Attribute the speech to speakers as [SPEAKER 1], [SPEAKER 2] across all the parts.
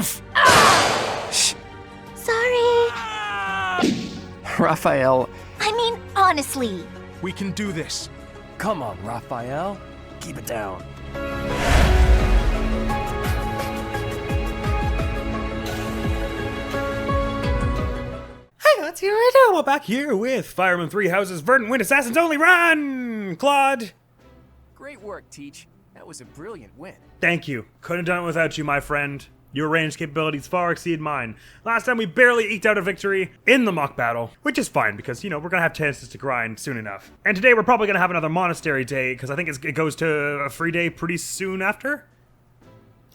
[SPEAKER 1] Sorry.
[SPEAKER 2] Raphael,
[SPEAKER 1] I mean, honestly.
[SPEAKER 3] We can do this.
[SPEAKER 2] come on, Raphael. Keep it down.
[SPEAKER 3] Hey, let's hear it. We're back here with Fireman 3 Houses, Verdant, Wind Assassins Only Run! Claude.
[SPEAKER 4] Great work, Teach. That was a brilliant win.
[SPEAKER 3] Thank you. Couldn't have done it without you, my friend. Your range capabilities far exceed mine. Last time we barely eked out a victory in the mock battle, which is fine because, you know, we're gonna have chances to grind soon enough. And today we're probably gonna have another monastery day because I think it goes to a free day pretty soon after.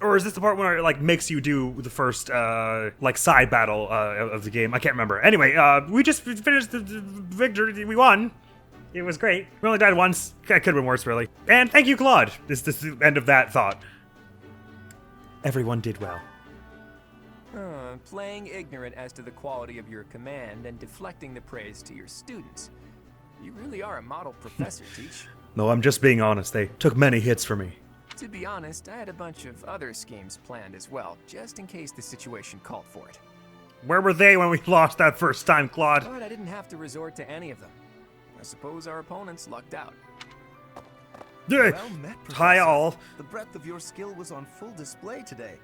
[SPEAKER 3] Or is this the part where it, like, makes you do the first, like, side battle of the game? I can't remember. Anyway, we just finished the victory. We won. It was great. We only died once. That could have been worse, really. And thank you, Claude. This is the end of that thought. Everyone did well.
[SPEAKER 4] Playing ignorant as to the quality of your command and deflecting the praise to your students. You really are a model professor, Teach.
[SPEAKER 3] No, I'm just being honest. They took many hits for me.
[SPEAKER 4] To be honest, I had a bunch of other schemes planned as well, just in case the situation called for it.
[SPEAKER 3] Where were they when we lost that first time, Claude?
[SPEAKER 4] But I didn't have to resort to any of them. I suppose our opponents lucked out.
[SPEAKER 3] Well
[SPEAKER 5] met,
[SPEAKER 3] hi,
[SPEAKER 5] Professor.
[SPEAKER 3] all.
[SPEAKER 5] The breadth of your skill was on full display today.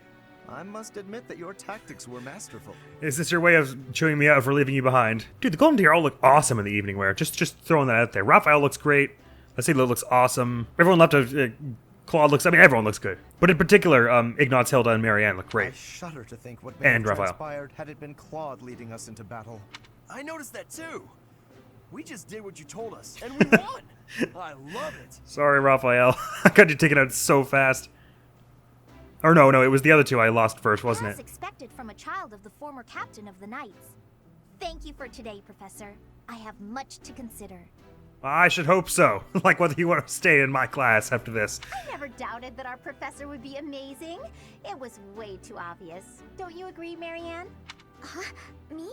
[SPEAKER 5] I must admit that your tactics were masterful.
[SPEAKER 3] Is this your way of chewing me out for leaving you behind? Dude, the Golden Deer all look awesome in the evening wear. Just throwing that out there. Raphael looks great. Let's see, looks awesome. Everyone left Claude looks, I mean, everyone looks good. But in particular, Ignatz, Hilda, and Marianne look
[SPEAKER 5] I
[SPEAKER 3] great.
[SPEAKER 5] shudder to think what may
[SPEAKER 3] And
[SPEAKER 5] have
[SPEAKER 3] Raphael.
[SPEAKER 5] transpired had it been Claude leading us into battle.
[SPEAKER 6] I noticed that too. We just did what you told us, and we won. I love it.
[SPEAKER 3] Sorry, Raphael. I got you taken out so fast. Or no, it was the other two I lost first, wasn't
[SPEAKER 1] As
[SPEAKER 3] it?
[SPEAKER 1] expected from a child of the former captain of the Knights. Thank you for today, Professor. I have much to consider.
[SPEAKER 3] I should hope so. Like whether you want to stay in my class after this.
[SPEAKER 1] I never doubted that our professor would be amazing. It was way too obvious. Don't you agree, Marianne? Huh? Me?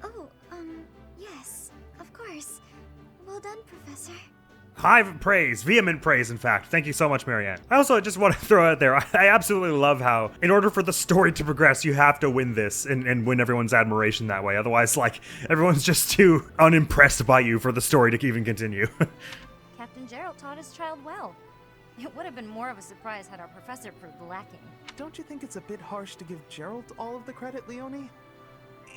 [SPEAKER 1] Oh, yes, of course. Well done, Professor.
[SPEAKER 3] High praise, vehement praise, in fact. Thank you so much, Marianne. I also just want to throw out there, I absolutely love how, in order for the story to progress, you have to win this and win everyone's admiration that way. Otherwise, like, everyone's just too unimpressed by you for the story to even continue.
[SPEAKER 7] Captain Gerald taught his child well. It would have been more of a surprise had our professor proved lacking.
[SPEAKER 5] Don't you think it's a bit harsh to give Gerald all of the credit, Leonie?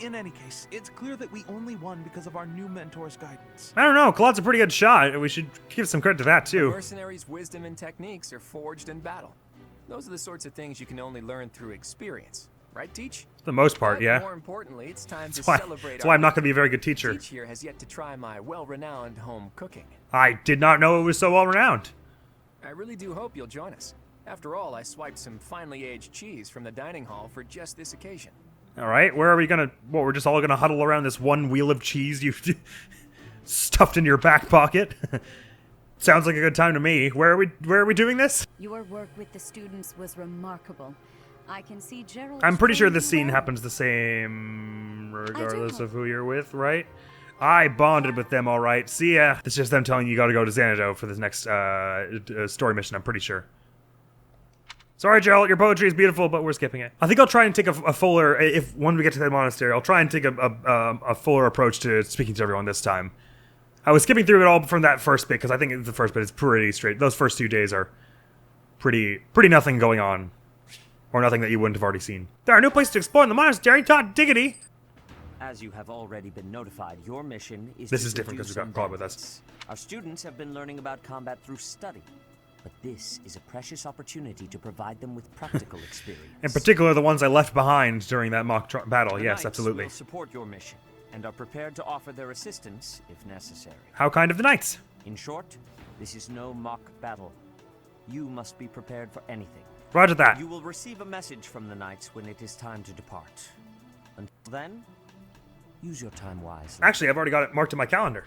[SPEAKER 5] In any case, it's clear that we only won because of our new mentor's guidance.
[SPEAKER 3] I don't know, Claude's a pretty good shot. We should give some credit to that, too.
[SPEAKER 4] Mercenaries' wisdom and techniques are forged in battle. Those are the sorts of things you can only learn through experience. Right, Teach?
[SPEAKER 3] For the most part,
[SPEAKER 4] But
[SPEAKER 3] yeah.
[SPEAKER 4] more importantly, it's time to
[SPEAKER 3] That's
[SPEAKER 4] celebrate
[SPEAKER 3] why
[SPEAKER 4] our
[SPEAKER 3] I'm not going to be a very good teacher.
[SPEAKER 4] Teach here has yet to try my well-renowned home cooking.
[SPEAKER 3] I did not know it was so well-renowned.
[SPEAKER 4] I really do hope you'll join us. After all, I swiped some finely aged cheese from the dining hall for just this occasion.
[SPEAKER 3] All right, where are we gonna? What, we're just all gonna huddle around this one wheel of cheese you stuffed in your back pocket? Sounds like a good time to me. Where are we doing this?
[SPEAKER 8] Your work with the students was remarkable. I can see Gerald.
[SPEAKER 3] I'm pretty sure this
[SPEAKER 8] trained
[SPEAKER 3] scene
[SPEAKER 8] well.
[SPEAKER 3] happens the same regardless of who you're with, right? I bonded with them all right. See ya. It's just them telling you gotta go to Xanadu for this next story mission, I'm pretty sure. Sorry, Gerald, your poetry is beautiful, but we're skipping it. I think I'll try and take a fuller, if when we get to the monastery, I'll try and take a fuller approach to speaking to everyone this time. I was skipping through it all from that first bit, because I think the first bit is pretty straight. Those first 2 days are pretty nothing going on. Or nothing that you wouldn't have already seen. There are new places to explore in the monastery, Todd Diggity!
[SPEAKER 9] As you have already been notified, your mission is
[SPEAKER 3] This
[SPEAKER 9] to
[SPEAKER 3] is different because
[SPEAKER 9] produce
[SPEAKER 3] we've got Claude with
[SPEAKER 9] bandits. Our students have been learning about combat through study, but this is a precious opportunity to provide them with practical experience.
[SPEAKER 3] In particular, the ones I left behind during that mock battle.
[SPEAKER 9] The
[SPEAKER 3] Yes,
[SPEAKER 9] Knights
[SPEAKER 3] absolutely.
[SPEAKER 9] will support your mission and are prepared to offer their assistance if necessary.
[SPEAKER 3] How kind of the knights?
[SPEAKER 9] In short, this is no mock battle. You must be prepared for anything.
[SPEAKER 3] Roger that.
[SPEAKER 9] You will receive a message from the Knights when it is time to depart. Until then, use your time wisely.
[SPEAKER 3] Actually, I've already got it marked in my calendar.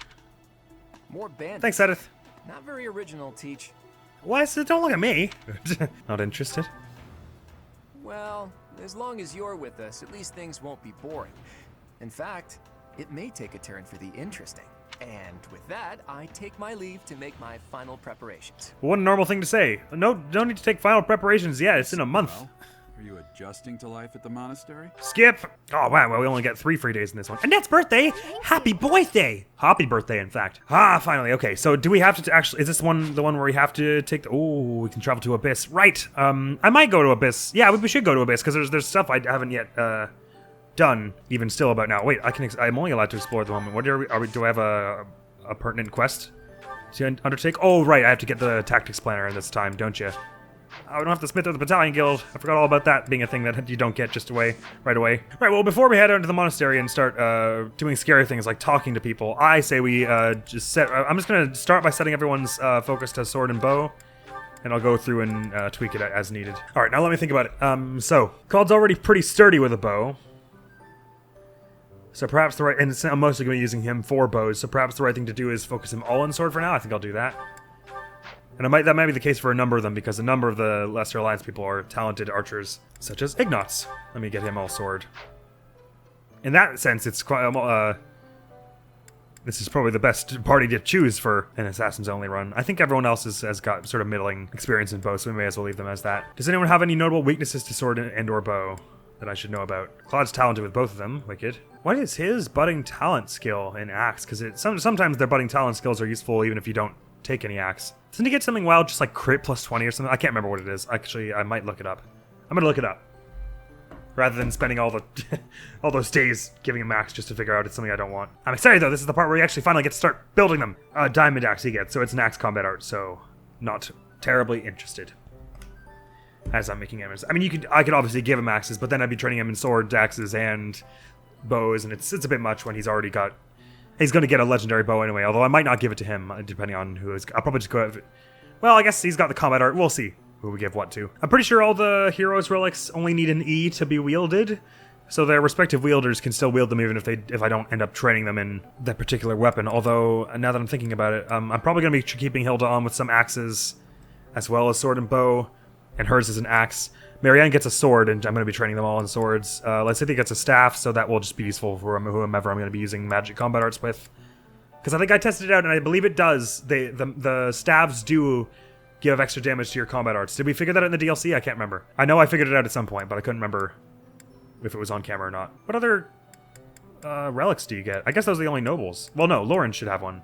[SPEAKER 4] More bandits.
[SPEAKER 3] Thanks, Edith.
[SPEAKER 4] Not very original, Teach.
[SPEAKER 3] Why? Don't look at me. Not interested.
[SPEAKER 4] Well, as long as you're with us, at least things won't be boring. In fact, it may take a turn for the interesting. And with that, I take my leave to make my final preparations.
[SPEAKER 3] What a normal thing to say. No need to take final preparations yet. It's in a month.
[SPEAKER 10] Are you adjusting to life at the monastery?
[SPEAKER 3] Skip! Oh, wow, well, we only get 3 free days in this one. Annette's birthday! Happy birthday! Happy birthday, in fact. Ah, finally, okay, so do we have to actually, is this one the one where we have to take the, oh, we can travel to Abyss. Right, I might go to Abyss. Yeah, we should go to Abyss, because there's stuff I haven't yet, done, even still about now. Wait, I'm only allowed to explore at the moment. What do I have a pertinent quest to undertake? Oh, right, I have to get the tactics planner in this time, don't you? I don't have to smith of the battalion guild. I forgot all about that being a thing that you don't get just right away. Right, well, before we head out to the monastery and start doing scary things like talking to people, I say we just set... I'm just going to start by setting everyone's focus to sword and bow, and I'll go through and tweak it as needed. All right, now let me think about it. So, Claude's already pretty sturdy with a bow. So perhaps the right... And I'm mostly going to be using him for bows, so perhaps the right thing to do is focus him all on sword for now. I think I'll do that. And that might be the case for a number of them, because a number of the Lesser Alliance people are talented archers, such as Ignatz. Let me get him all sword. In that sense, it's quite... this is probably the best party to choose for an Assassin's Only run. I think everyone else has got sort of middling experience in bow, so we may as well leave them as that. Does anyone have any notable weaknesses to sword and or bow that I should know about? Claude's talented with both of them. Wicked. What is his budding talent skill in axe? Because sometimes their budding talent skills are useful even if you don't take any axe. Doesn't he get something wild, just like crit plus 20 or something? I can't remember what it is. Actually, I might look it up. I'm gonna look it up. Rather than spending all the all those days giving him axe just to figure out it's something I don't want. I'm excited though, this is the part where we actually finally get to start building them. Diamond axe he gets, so it's an axe combat art, so not terribly interested. As I'm making him. I mean, I could obviously give him axes, but then I'd be training him in swords, axes, and bows, and it's a bit much when he's already got... He's going to get a legendary bow anyway, although I might not give it to him, depending on who is... I'll probably just go... Well, I guess he's got the combat art. We'll see who we give what to. I'm pretty sure all the heroes' relics only need an E to be wielded, so their respective wielders can still wield them even if I don't end up training them in that particular weapon. Although, now that I'm thinking about it, I'm probably going to be keeping Hilda on with some axes, as well as sword and bow, and hers is an axe. Marianne gets a sword, and I'm going to be training them all in swords. Lysithea gets a staff, so that will just be useful for whomever I'm going to be using magic combat arts with. Because I think I tested it out, and I believe it does. The staves do give extra damage to your combat arts. Did we figure that out in the DLC? I can't remember. I know I figured it out at some point, but I couldn't remember if it was on camera or not. What other relics do you get? I guess those are the only nobles. Well, no, Lauren should have one.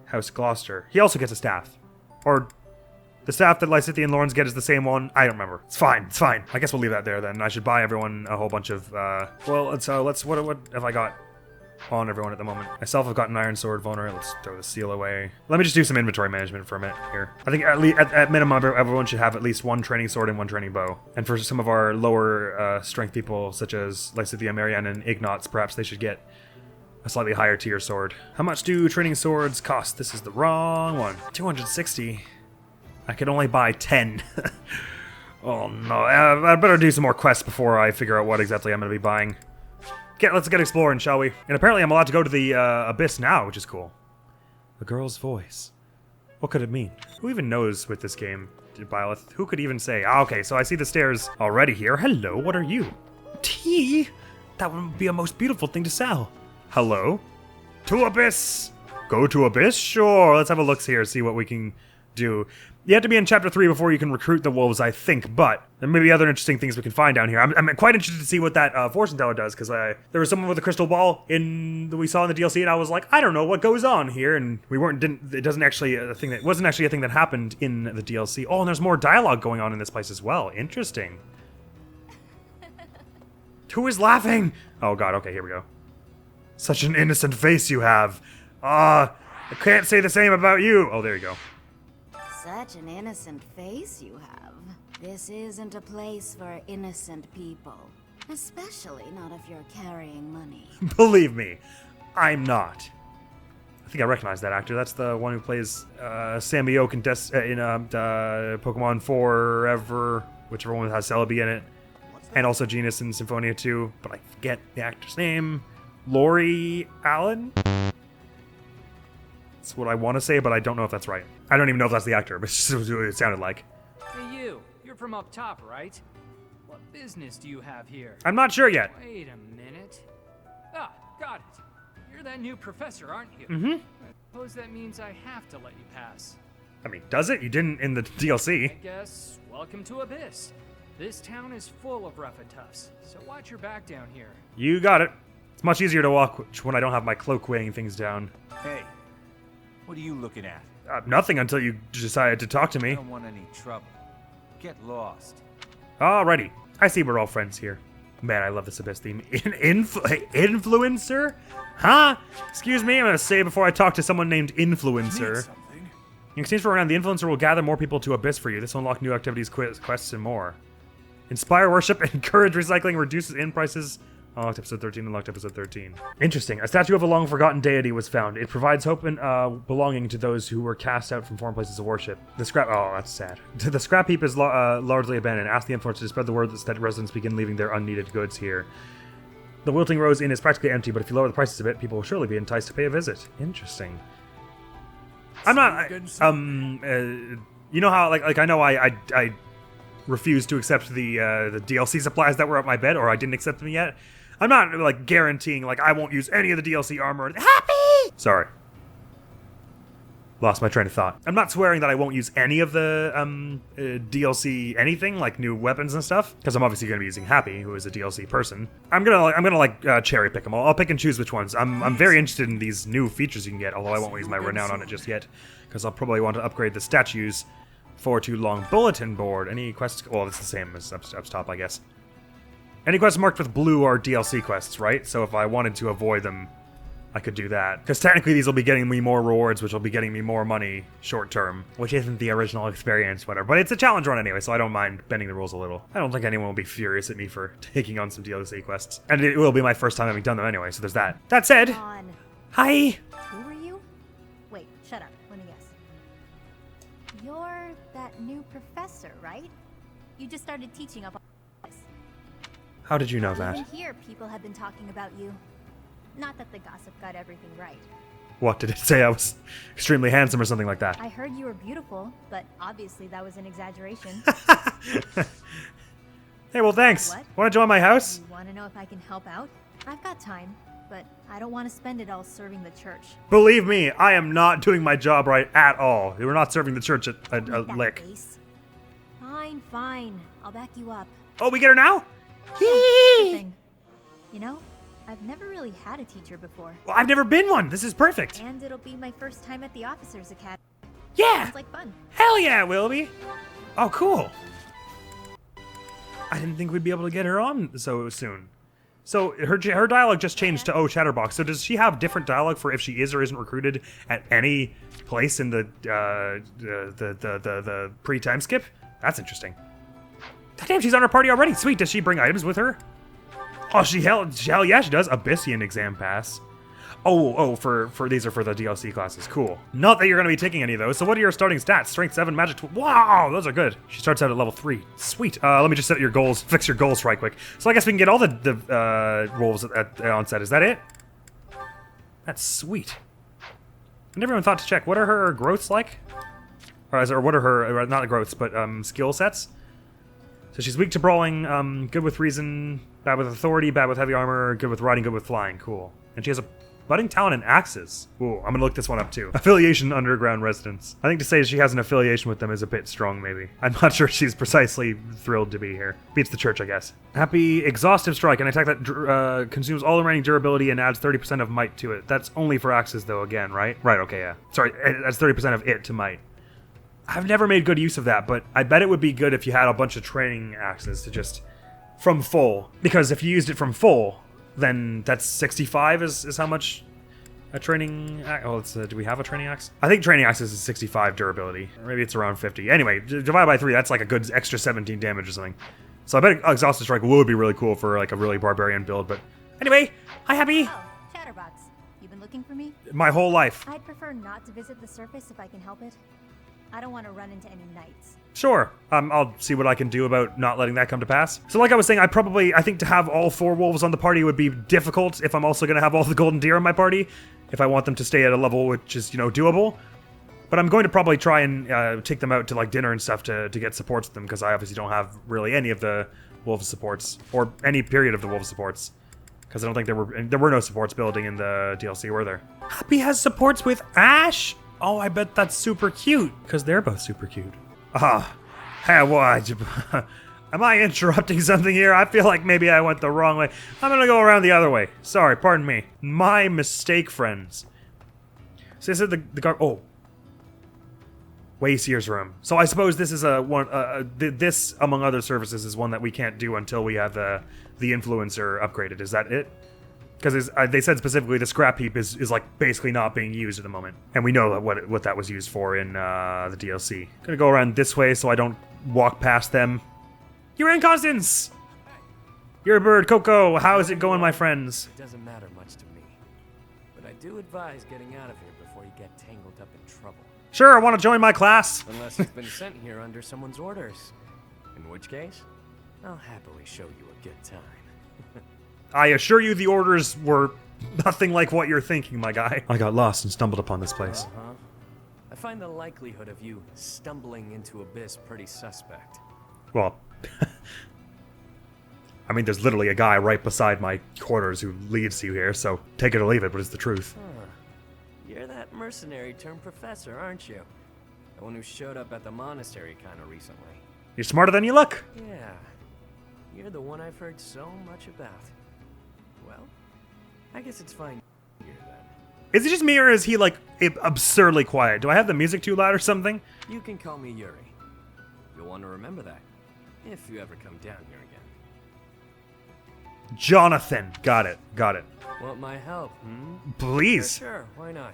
[SPEAKER 3] House Gloucester. He also gets a staff. Or... The staff that Lysithea and Lawrence get is the same one. I don't remember. It's fine. It's fine. I guess we'll leave that there then. I should buy everyone a whole bunch of, well, what have I got on everyone at the moment? Myself, I've got an iron sword vulner. Let's throw the seal away. Let me just do some inventory management for a minute here. I think at minimum, everyone should have at least one training sword and one training bow. And for some of our lower strength people, such as Lysithea, Marianne, and Ignatz, perhaps they should get a slightly higher tier sword. How much do training swords cost? This is the wrong one. 260. I could only buy 10. Oh no, I better do some more quests before I figure out what exactly I'm going to be buying. Let's get exploring, shall we? And apparently I'm allowed to go to the Abyss now, which is cool. A girl's voice. What could it mean? Who even knows with this game, Byleth? Who could even say? Okay, so I see the stairs already here. Hello, what are you? Tea? That would be a most beautiful thing to sell. Hello? To Abyss! Go to Abyss? Sure, let's have a look here, see what we can do. You have to be in Chapter 3 before you can recruit the wolves, I think, but there may be other interesting things we can find down here. I'm quite interested to see what that fortune teller does, because there was someone with a crystal ball that we saw in the DLC, and I was like, I don't know what goes on here, and it wasn't actually a thing that happened in the DLC. Oh, and there's more dialogue going on in this place as well. Interesting. Who is laughing? Oh god, okay, here we go. Such an innocent face you have. I can't say the same about you. Oh, there you go.
[SPEAKER 11] Such an innocent face you have. This isn't a place for innocent people. Especially not if you're carrying money.
[SPEAKER 3] Believe me, I'm not. I think I recognize that actor. That's the one who plays Sammy Oak in Pokemon Forever, whichever one has Celebi in it. And also Genus in Symphonia 2, but I forget the actor's name. Laurie Allen? That's what I want to say, but I don't know if that's right. I don't even know if that's the actor, but it's just what it sounded like.
[SPEAKER 12] Hey you're from up top, right? What business do you have here?
[SPEAKER 3] I'm not sure yet.
[SPEAKER 12] Wait a minute. Ah, got it. You're that new professor, aren't you?
[SPEAKER 3] Mm-hmm.
[SPEAKER 12] I suppose that means I have to let you pass.
[SPEAKER 3] I mean, does it? You didn't in the DLC.
[SPEAKER 12] I guess, welcome to Abyss. This town is full of rough and toughs, so watch your back down here.
[SPEAKER 3] You got it. It's much easier to walk when I don't have my cloak weighing things down.
[SPEAKER 6] Hey, what are you looking at?
[SPEAKER 3] Nothing until you decided to talk to
[SPEAKER 6] I
[SPEAKER 3] me.
[SPEAKER 6] don't want any trouble. Get lost.
[SPEAKER 3] Alrighty. I see we're all friends here. Man, I love this Abyss theme. Influencer? Huh? Excuse me, I'm gonna say before I talk to someone named Influencer. In exchange for around, the Influencer will gather more people to Abyss for you. This will unlock new activities, quests, and more. Inspire worship, encourage recycling, reduces in prices. Unlocked episode 13, unlocked episode 13. Interesting. A statue of a long-forgotten deity was found. It provides hope and belonging to those who were cast out from foreign places of worship. The scrap... Oh, that's sad. The scrap heap is largely abandoned. Ask the Influencer to spread the word that residents begin leaving their unneeded goods here. The Wilting Rose Inn is practically empty, but if you lower the prices a bit, people will surely be enticed to pay a visit. Interesting. I'm not... you know how, like I know I refused to accept the DLC supplies that were at my bed, or I didn't accept them yet. I'm not, like, guaranteeing, like, I won't use any of the DLC armor. Happy! Sorry. Lost my train of thought. I'm not swearing that I won't use any of the DLC anything, like new weapons and stuff, because I'm obviously going to be using Happy, who is a DLC person. I'm gonna cherry pick them. I'll pick and choose which ones. I'm very interested in these new features you can get, although I won't use my renown on it just yet, because I'll probably want to upgrade the statues for too long. Bulletin board. Any quests? Well, it's the same as up top, I guess. Any quests marked with blue are DLC quests, right? So if I wanted to avoid them, I could do that. Because technically these will be getting me more rewards, which will be getting me more money short term, which isn't the original experience, whatever. But it's a challenge run anyway, so I don't mind bending the rules a little. I don't think anyone will be furious at me for taking on some DLC quests. And it will be my first time having done them anyway, so there's that. That said, hi!
[SPEAKER 1] Who are you? Wait, shut up. Let me guess. You're that new professor, right? You just started teaching up on this.
[SPEAKER 3] How did you know that?
[SPEAKER 1] Even here, people have been talking about you. Not that the gossip got everything right.
[SPEAKER 3] What, did it say I was extremely handsome or something like that?
[SPEAKER 1] I heard you were beautiful, but obviously that was an exaggeration.
[SPEAKER 3] Hey, well thanks.
[SPEAKER 1] What?
[SPEAKER 3] Want to join my house?
[SPEAKER 1] You want to know if I can help out? I've got time, but I don't want to spend it all serving the church.
[SPEAKER 3] Believe me, I am not doing my job right at all. We're not serving the church a lick.
[SPEAKER 1] Face. Fine, fine. I'll back you up.
[SPEAKER 3] Oh, we get her now?
[SPEAKER 1] Thing. You know, I've never really had a teacher before.
[SPEAKER 3] Well, I've never been one. This is perfect.
[SPEAKER 1] And it'll be my first time at the Officers Academy.
[SPEAKER 3] Yeah.
[SPEAKER 1] Sounds like fun.
[SPEAKER 3] Hell yeah, it will be. Oh, cool. I didn't think we'd be able to get her on so soon. So her dialogue just changed to Chatterbox. So does she have different dialogue for if she is or isn't recruited at any place in the pre-time skip? That's interesting. God damn, she's on her party already. Sweet. Does she bring items with her? Oh, hell yeah, she does. Abyssian exam pass. Oh, for these are for the DLC classes. Cool. Not that you're going to be taking any of those. So what are your starting stats? Strength 7, magic 12. Wow, those are good. She starts out at level 3. Sweet. Let me just set your goals, fix your goals right quick. So I guess we can get all the roles at the onset. Is that it? That's sweet. I never even thought to check. What are her growths like? Or what are her, not growths, but skill sets? So she's weak to brawling, good with reason, bad with authority, bad with heavy armor, good with riding, good with flying. Cool. And she has a budding talent in axes. Ooh, I'm gonna look this one up too. Affiliation underground residents. I think to say she has an affiliation with them is a bit strong, maybe. I'm not sure she's precisely thrilled to be here. Beats the church, I guess. Happy exhaustive strike, an attack that consumes all the remaining durability and adds 30% of might to it. That's only for axes though, again, right? Right, okay, yeah. Sorry, that's 30% of it to might. I've never made good use of that, but I bet it would be good if you had a bunch of training axes to just... from full. Because if you used it from full, then that's 65 is how much a training... Oh, do we have a training axe? I think training axes is 65 durability. Or maybe it's around 50. Anyway, divide by 3, that's like a good extra 17 damage or something. So I bet Exhausted Strike would be really cool for like a really barbarian build, but... Anyway, hi Happy!
[SPEAKER 1] Oh, Chatterbox. You been looking for me?
[SPEAKER 3] My whole life.
[SPEAKER 1] I'd prefer not to visit the surface if I can help it. I don't want to run into any knights.
[SPEAKER 3] Sure. I'll see what I can do about not letting that come to pass. So like I was saying, I think to have all 4 wolves on the party would be difficult if I'm also going to have all the golden deer on my party, if I want them to stay at a level which is, doable. But I'm going to probably try and take them out to like dinner and stuff to get supports with them, because I obviously don't have really any of the wolves supports, or any period of the wolves supports. Because I don't think there were no supports building in the DLC, were there? Happy has supports with Ash? Oh, I bet that's super cute, because they're both super cute. Hey, well, Am I interrupting something here? I feel like maybe I went the wrong way. I'm gonna go around the other way. Sorry, pardon me. My mistake, friends. So this is the guard. Oh. Wayseer's room. So I suppose this is this, among other services, is one that we can't do until we have the influencer upgraded. Is that it? Because they said specifically the scrap heap is like basically not being used at the moment. And we know what that was used for in the DLC. Gonna go around this way so I don't walk past them. You're in, Constance! You're a bird. Coco, how is it going, my friends?
[SPEAKER 4] It doesn't matter much to me. But I do advise getting out of here before you get tangled up in trouble.
[SPEAKER 3] Sure, I want to join my class.
[SPEAKER 4] Unless you've been sent here under someone's orders. In which case, I'll happily show you a good time.
[SPEAKER 3] I assure you the orders were nothing like what you're thinking, my guy. I got lost and stumbled upon this place.
[SPEAKER 4] I find the likelihood of you stumbling into Abyss pretty suspect.
[SPEAKER 3] Well, I mean, there's literally a guy right beside my quarters who leads you here, so take it or leave it, but it's the truth.
[SPEAKER 4] You're that mercenary turned professor, aren't you? The one who showed up at the monastery kind of recently.
[SPEAKER 3] You're smarter than you look.
[SPEAKER 4] Yeah, you're the one I've heard so much about. Well, I guess it's fine here then.
[SPEAKER 3] Is it just me or is he like absurdly quiet? Do I have the music too loud or something?
[SPEAKER 4] You can call me Yuri. You'll want to remember that if you ever come down here again.
[SPEAKER 3] Jonathan. Got it. Got it.
[SPEAKER 4] Want my help,
[SPEAKER 3] Please.
[SPEAKER 4] Sure, why not?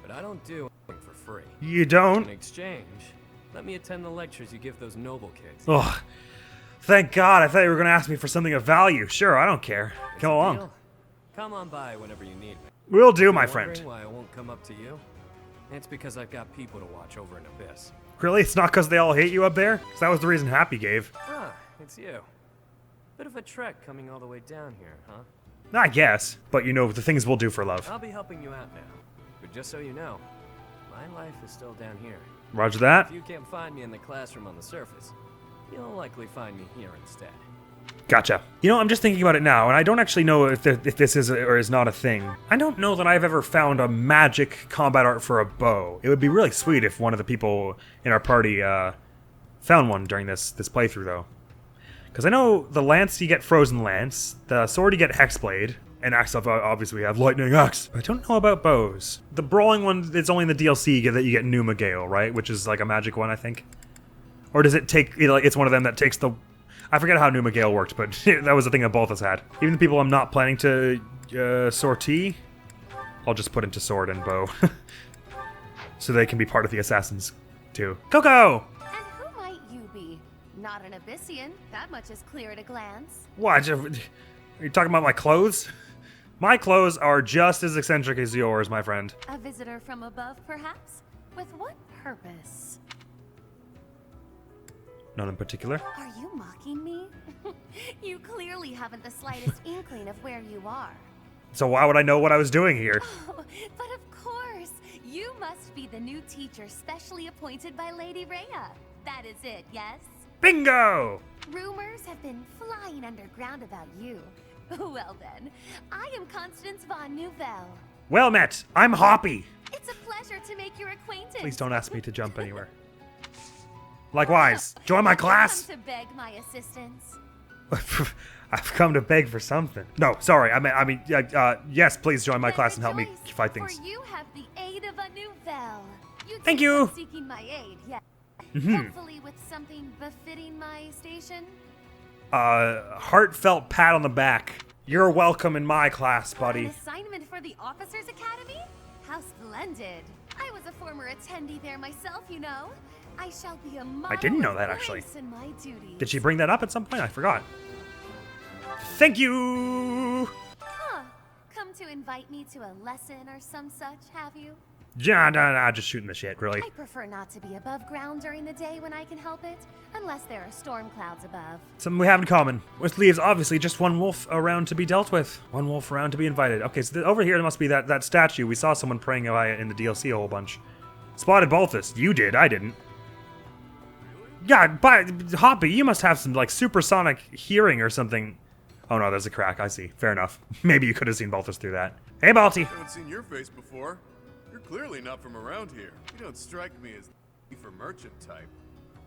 [SPEAKER 4] But I don't do anything for free.
[SPEAKER 3] You don't?
[SPEAKER 4] In exchange, let me attend the lectures you give those noble kids.
[SPEAKER 3] Ugh. Thank God. I thought you were going to ask me for something of value. Sure, I don't care. Come along.
[SPEAKER 4] Deal? Come on by whenever you need me.
[SPEAKER 3] Will do, my friend.
[SPEAKER 4] Wondering why I won't come up to you? It's because I've got people to watch over in Abyss.
[SPEAKER 3] Really? It's not because they all hate you up there? 'Cause that was the reason Happy gave.
[SPEAKER 4] Ah, it's you. Bit of a trek coming all the way down here, huh?
[SPEAKER 3] I guess. But you know, the things we'll do for love.
[SPEAKER 4] I'll be helping you out now. But just so you know, my life is still down here.
[SPEAKER 3] Roger that.
[SPEAKER 4] If you can't find me in the classroom on the surface, you'll likely find me here instead.
[SPEAKER 3] Gotcha. You know, I'm just thinking about it now, and I don't actually know if this is or is not a thing. I don't know that I've ever found a magic combat art for a bow. It would be really sweet if one of the people in our party found one during this playthrough, though. Because I know the lance, you get Frozen Lance, the sword, you get Hexblade, and axe, obviously we have Lightning Axe. But I don't know about bows. The brawling one, it's only in the DLC that you get Numa Gale, right? Which is like a magic one, I think. Or does it take, it's one of them that takes the... I forget how Numa Gale worked, but that was the thing that both of us had. Even the people I'm not planning to sortie, I'll just put into sword and bow. So they can be part of the assassins, too. Coco!
[SPEAKER 1] And who might you be? Not an Abyssian. That much is clear at a glance.
[SPEAKER 3] What? Are you talking about my clothes? My clothes are just as eccentric as yours, my friend.
[SPEAKER 1] A visitor from above, perhaps? With what purpose?
[SPEAKER 3] None in particular.
[SPEAKER 1] Are you mocking me? You clearly haven't the slightest inkling of where you are.
[SPEAKER 3] So why would I know what I was doing here?
[SPEAKER 1] Oh, but of course! You must be the new teacher specially appointed by Lady Rhea. That is it, yes?
[SPEAKER 3] Bingo!
[SPEAKER 1] Rumors have been flying underground about you. Well then, I am Constance von Nouvelle.
[SPEAKER 3] Well met. I'm Hoppy.
[SPEAKER 1] It's a pleasure to make your acquaintance.
[SPEAKER 3] Please don't ask me to jump anywhere. Likewise, join my class.
[SPEAKER 1] I've come to beg my assistance.
[SPEAKER 3] I've come to beg for something. No, sorry. I mean, yes, please join my class and help me fight things.
[SPEAKER 1] For you have the aid of a Nouvelle.
[SPEAKER 3] Thank you.
[SPEAKER 1] Seeking my aid, yeah. Hopefully with something befitting my station.
[SPEAKER 3] Heartfelt pat on the back. You're welcome in my class, buddy.
[SPEAKER 1] An assignment for the Officers Academy? How splendid. I was a former attendee there myself, you know. I shall be a model.
[SPEAKER 3] I didn't know that, actually.
[SPEAKER 1] In my duties.
[SPEAKER 3] Did she bring that up at some point? I forgot. Thank you!
[SPEAKER 1] Huh. Come to invite me to a lesson or some such, have you?
[SPEAKER 3] Nah, just shooting the shit, really.
[SPEAKER 1] I prefer not to be above ground during the day when I can help it, unless there are storm clouds above.
[SPEAKER 3] Something we have in common. Which leaves, obviously, just one wolf around to be dealt with. One wolf around to be invited. Okay, so over here there must be that statue. We saw someone praying by it in the DLC a whole bunch. Spotted Balthus. You did, I didn't. Yeah, but Hoppy, you must have some, like, supersonic hearing or something. Oh no, there's a crack. I see. Fair enough. Maybe you could have seen Balthus through that. Hey, Balti.
[SPEAKER 13] I haven't seen your face before. You're clearly not from around here. You don't strike me as the for merchant type.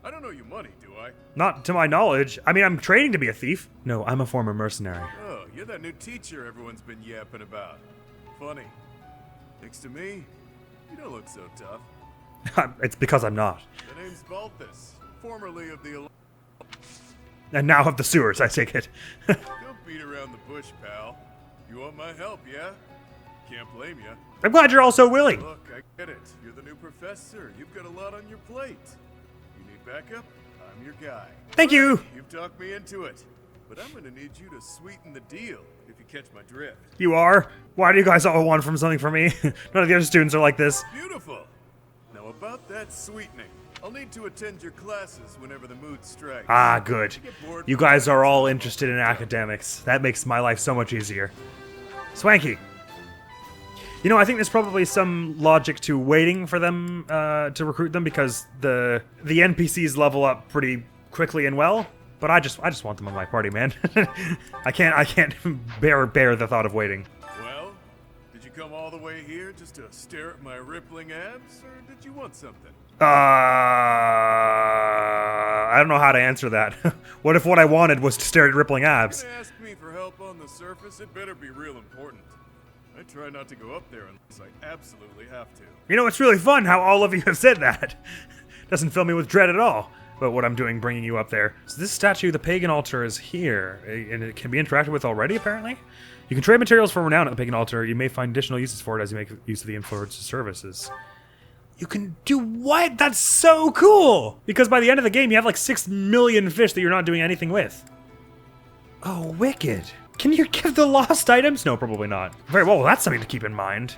[SPEAKER 6] I don't owe you money, do I?
[SPEAKER 3] Not to my knowledge. I mean, I'm training to be a thief. No, I'm a former mercenary.
[SPEAKER 6] Oh, you're that new teacher everyone's been yapping about. Funny. Next to me, you don't look so tough.
[SPEAKER 3] It's because I'm not.
[SPEAKER 6] The name's Balthus, formerly of the...
[SPEAKER 3] And now of the sewers, I take it.
[SPEAKER 6] Don't beat around the bush, pal. You want my help, yeah? Can't blame you.
[SPEAKER 3] I'm glad you're all so willing.
[SPEAKER 6] Look, I get it. You're the new professor. You've got a lot on your plate. You need backup? I'm your guy.
[SPEAKER 3] Thank you.
[SPEAKER 6] You've talked me into it. But I'm gonna need you to sweeten the deal, if you catch my drift.
[SPEAKER 3] You are? Why do you guys all want something from me? None of the other students are like this.
[SPEAKER 6] Beautiful. Now about that sweetening. I'll need to attend your classes whenever the mood strikes.
[SPEAKER 3] Ah, good. You guys are all interested in academics. That makes my life so much easier. Swanky. You know, I think there's probably some logic to waiting for them to recruit them because the NPCs level up pretty quickly and well. But I just want them on my party, man. I can't bear the thought of waiting.
[SPEAKER 6] Well, did you come all the way here just to stare at my rippling abs, or did you want something?
[SPEAKER 3] I don't know how to answer that. What if what I wanted was to stare at rippling abs?
[SPEAKER 6] You're gonna ask me for help on the surface? It better be real important. I try not to go up there unless I absolutely have to.
[SPEAKER 3] You know, it's really fun how all of you have said that. Doesn't fill me with dread at all. But what I'm doing bringing you up there. So this statue, the pagan altar, is here. And it can be interacted with already, apparently. You can trade materials for renown at the pagan altar. You may find additional uses for it as you make use of the influencer's services. You can do what? That's so cool! Because by the end of the game, you have like 6 million fish that you're not doing anything with. Oh, wicked. Can you give the lost items? No, probably not. Very well, that's something to keep in mind.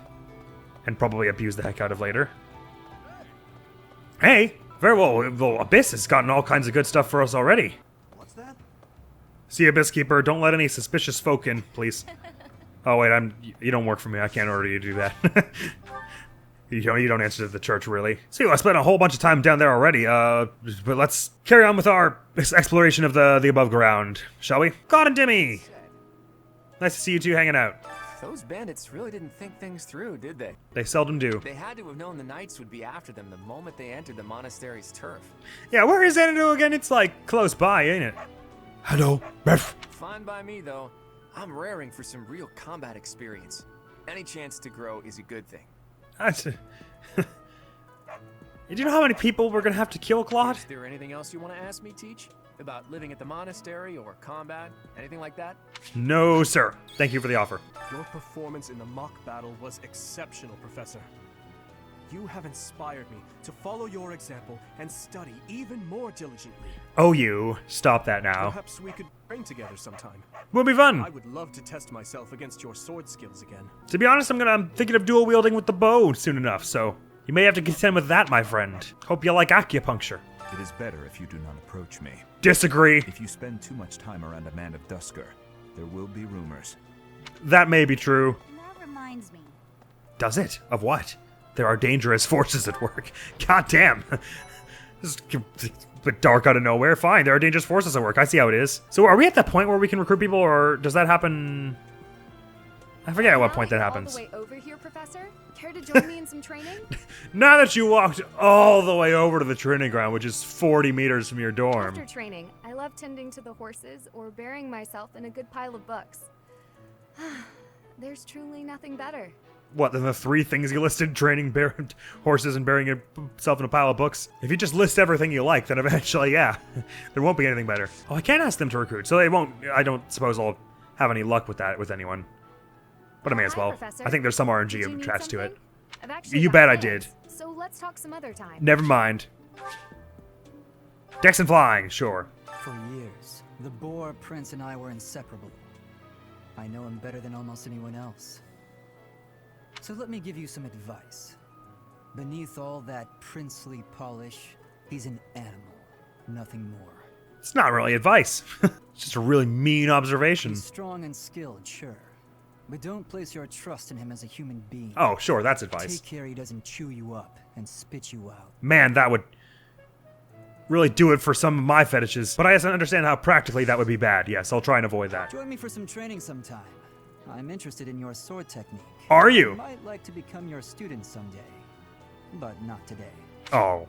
[SPEAKER 3] And probably abuse the heck out of later. Hey! Very well, the Abyss has gotten all kinds of good stuff for us already.
[SPEAKER 6] What's that?
[SPEAKER 3] See, Abyss Keeper, don't let any suspicious folk in, please. Oh wait, you don't work for me. I can't order you to do that. You don't answer to the church, really. See, I spent a whole bunch of time down there already. But let's carry on with our exploration of the above ground, shall we? God and Dimmy. Nice to see you two hanging out.
[SPEAKER 4] Those bandits really didn't think things through, did they?
[SPEAKER 3] They seldom do.
[SPEAKER 4] They had to have known the knights would be after them the moment they entered the monastery's turf.
[SPEAKER 3] Yeah, where is Xanadu again? It's like close by, ain't it? Hello, Beth.
[SPEAKER 4] Fine by me, though. I'm raring for some real combat experience. Any chance to grow is a good thing.
[SPEAKER 3] Do you know how many people we're gonna have to kill, Claude?
[SPEAKER 4] Is there anything else you want to ask me, Teach? About living at the monastery or combat? Anything like that?
[SPEAKER 3] No, sir. Thank you for the offer.
[SPEAKER 13] Your performance in the mock battle was exceptional, Professor. You have inspired me to follow your example and study even more diligently.
[SPEAKER 3] Oh, you. Stop that now.
[SPEAKER 13] Perhaps we could train together sometime.
[SPEAKER 3] Will be fun.
[SPEAKER 13] I would love to test myself against your sword skills again.
[SPEAKER 3] To be honest, I'm thinking of dual wielding with the bow soon enough, so you may have to contend with that, my friend. Hope you like acupuncture.
[SPEAKER 14] It is better if you do not approach me.
[SPEAKER 3] Disagree.
[SPEAKER 14] If you spend too much time around a man of Dusker, there will be rumors.
[SPEAKER 3] That may be true.
[SPEAKER 7] That reminds me.
[SPEAKER 3] Does it? Of what? There are dangerous forces at work. God damn. This is a bit dark out of nowhere. Fine, there are dangerous forces at work. I see how it is. So are we at that point where we can recruit people, or does that happen? I forget at what point that happens.
[SPEAKER 15] All the way over here, Professor? Care to join me in some training?
[SPEAKER 3] Now that you walked all the way over to the training ground, which is 40 meters from your dorm.
[SPEAKER 15] After training, I love tending to the horses or burying myself in a good pile of books. There's truly nothing better.
[SPEAKER 3] What, than the 3 things you listed? Training horses and burying yourself in a pile of books? If you just list everything you like, then eventually, yeah, there won't be anything better. Oh, I can't ask them to recruit, so they won't. I don't suppose I'll have any luck with that with anyone. But I may as well.
[SPEAKER 15] Professor.
[SPEAKER 3] I think there's some RNG attached to it.
[SPEAKER 15] I've actually
[SPEAKER 3] You
[SPEAKER 15] got
[SPEAKER 3] bet I
[SPEAKER 15] plans,
[SPEAKER 3] did.
[SPEAKER 15] So let's talk some other time.
[SPEAKER 3] Never mind. Dex and flying, sure.
[SPEAKER 16] For years, the Boar Prince and I were inseparable. I know him better than almost anyone else. So let me give you some advice. Beneath all that princely polish, he's an animal, nothing more.
[SPEAKER 3] It's not really advice. It's just a really mean observation.
[SPEAKER 16] He's strong and skilled, sure. But don't place your trust in him as a human being.
[SPEAKER 3] Oh, sure, that's advice.
[SPEAKER 16] Take care he doesn't chew you up and spit you out.
[SPEAKER 3] Man, that would really do it for some of my fetishes. But I understand how practically that would be bad. Yes, I'll try and avoid that.
[SPEAKER 16] Join me for some training sometime. I'm interested in your sword technique.
[SPEAKER 3] Are you?
[SPEAKER 16] I might like to become your student someday, but not today.
[SPEAKER 3] Oh.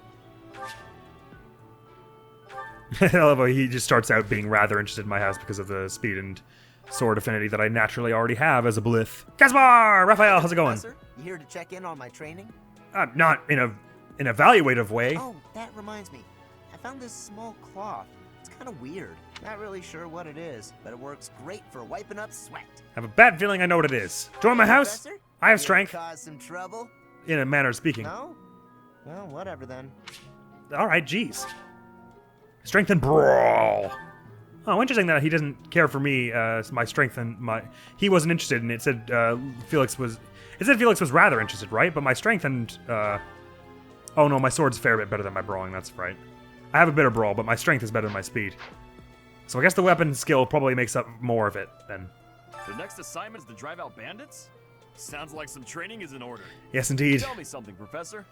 [SPEAKER 3] I love how he just starts out being rather interested in my house because of the speed and sword affinity that I naturally already have as a blith. Gaspar! Raphael, how's it going?
[SPEAKER 17] Professor, you here to check in on my training?
[SPEAKER 3] Not in an evaluative way.
[SPEAKER 17] Oh, that reminds me. I found this small cloth. It's kind of weird. Not really sure what it is, but it works great for wiping up sweat.
[SPEAKER 3] I have a bad feeling I know what it is. Join my house?
[SPEAKER 17] Professor?
[SPEAKER 3] I have
[SPEAKER 17] You
[SPEAKER 3] strength.
[SPEAKER 17] Cause some trouble?
[SPEAKER 3] In a manner of speaking.
[SPEAKER 17] No? Well, whatever then.
[SPEAKER 3] Alright, jeez. Strength and brawl. Oh, interesting that he doesn't care for me, my strength and my... He wasn't interested, and it said Felix was... It said Felix was rather interested, right? But my strength and... Oh no, my sword's a fair bit better than my brawling, that's right. I have a bit of brawl, but my strength is better than my speed. So I guess the weapon skill probably makes up more of it, then.
[SPEAKER 2] The next assignment is to drive out bandits? Sounds like some training is in order.
[SPEAKER 3] Yes, indeed.
[SPEAKER 2] Tell me something, Professor.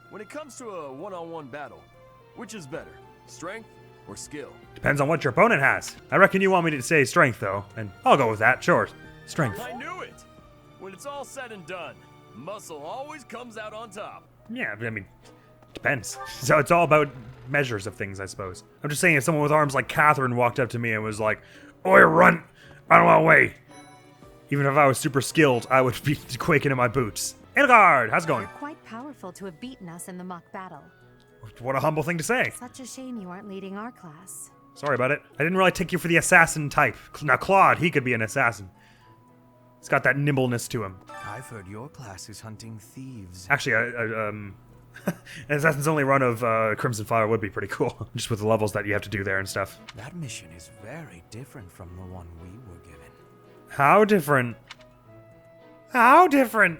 [SPEAKER 2] When it comes to a one-on-one battle, which is better, strength or skill?
[SPEAKER 3] Depends on what your opponent has. I reckon you want me to say strength, though, and I'll go with that, sure. Strength.
[SPEAKER 2] I knew it! When it's all said and done, muscle always comes out on top.
[SPEAKER 3] Yeah, I mean, depends. So it's all about measures of things, I suppose. I'm just saying, if someone with arms like Catherine walked up to me and was like, "Oi, run! Out of my way!" Even if I was super skilled, I would be quaking in my boots. Edelgard, how's it going?
[SPEAKER 18] You're quite powerful to have beaten us in the mock battle.
[SPEAKER 3] What a humble thing to say.
[SPEAKER 18] Such a shame you aren't leading our class.
[SPEAKER 3] Sorry about it. I didn't really take you for the assassin type. Now, Claude, he could be an assassin. He's got that nimbleness to him.
[SPEAKER 19] I've heard your class is hunting thieves.
[SPEAKER 3] Actually, an assassin's only run of Crimson Fire would be pretty cool. Just with the levels that you have to do there and stuff.
[SPEAKER 19] That mission is very different from the one we were given.
[SPEAKER 3] How different? How different?